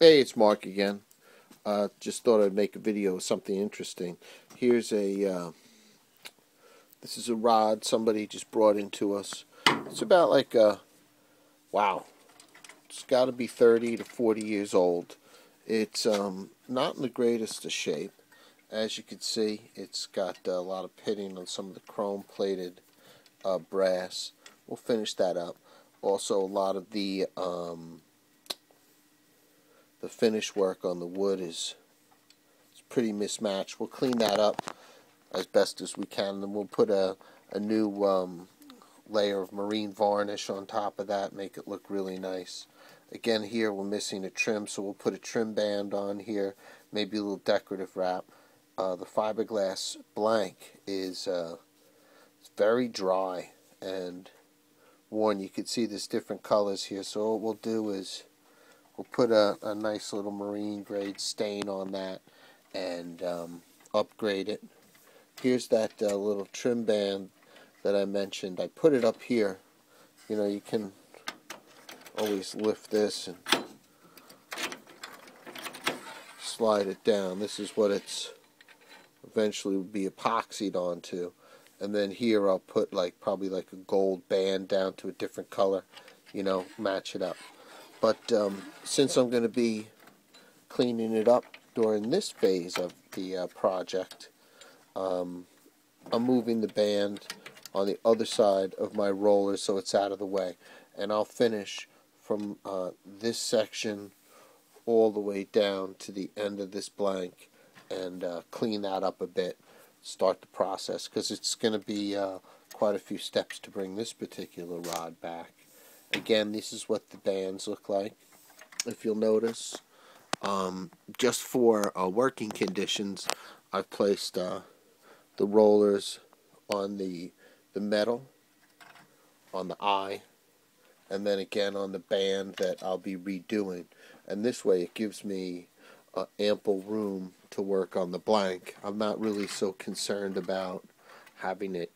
Hey, it's Mark again. Just thought I'd make a video of something interesting. Here's this is a rod somebody just brought into us. It's about like wow, it's got to be 30 to 40 years old. It's not in the greatest of shape. As you can see, it's got a lot of pitting on some of the chrome-plated brass. We'll finish that up. Also, a lot of the finish work on the wood is pretty mismatched. We'll clean that up as best as we can, and we'll put a new layer of marine varnish on top of that, make it look really nice. Again, here we're missing a trim, so we'll put a trim band on here, maybe a little decorative wrap. The fiberglass blank is it's very dry and worn. You can see there's different colors here, so what we'll do is we'll put a nice little marine grade stain on that and upgrade it. Here's that little trim band that I mentioned. I put it up here. You know, you can always lift this and slide it down. This is what it's eventually will be epoxied onto. And then here I'll put probably like a gold band down to a different color, you know, match it up. But since I'm going to be cleaning it up during this phase of the project, I'm moving the band on the other side of my roller so it's out of the way. And I'll finish from this section all the way down to the end of this blank and clean that up a bit, start the process, because it's going to be quite a few steps to bring this particular rod back. Again, this is what the bands look like, if you'll notice. Just for working conditions, I've placed the rollers on the metal, on the eye, and then again on the band that I'll be redoing. And this way it gives me ample room to work on the blank. I'm not really so concerned about having it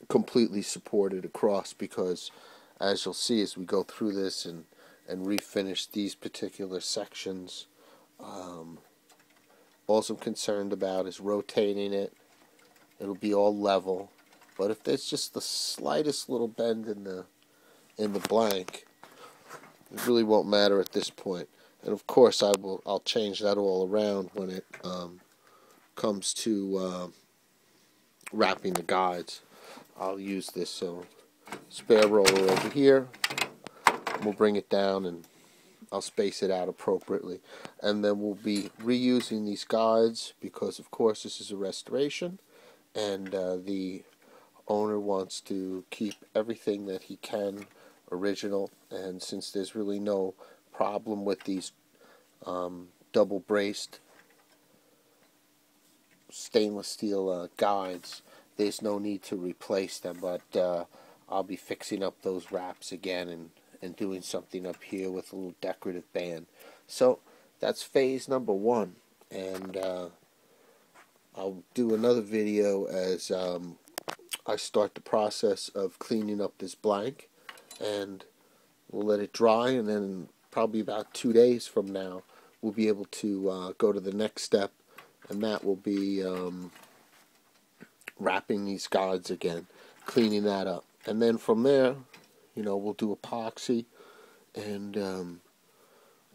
completely supported across, because as you'll see as we go through this and refinish these particular sections, all I'm concerned about is rotating it. It'll be all level, but if there's just the slightest little bend in the blank, it really won't matter at this point. And of course I'll change that all around when it comes to wrapping the guides. I'll use this spare roller over here. We'll bring it down and I'll space it out appropriately. And then we'll be reusing these guides because, of course, this is a restoration, and the owner wants to keep everything that he can original. And since there's really no problem with these double braced stainless steel guides, there's no need to replace them. But I'll be fixing up those wraps again and doing something up here with a little decorative band. So that's phase number 1, and I'll do another video as I start the process of cleaning up this blank, and we'll let it dry, and then probably about 2 days from now we'll be able to go to the next step, and that will be wrapping these guides again, cleaning that up. And then from there, you know, we'll do epoxy and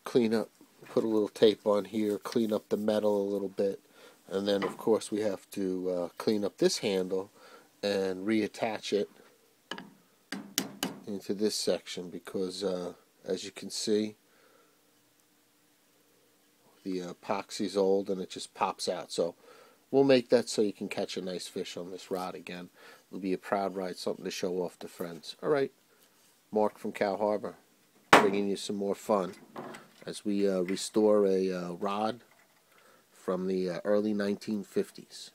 clean up, put a little tape on here, clean up the metal a little bit, and then of course we have to clean up this handle and reattach it into this section, because as you can see, the epoxy's old and it just pops out. So we'll make that so you can catch a nice fish on this rod again. It'll be a proud ride, something to show off to friends. Alright, Mark from Cow Harbor, bringing you some more fun as we restore a rod from the early 1950s.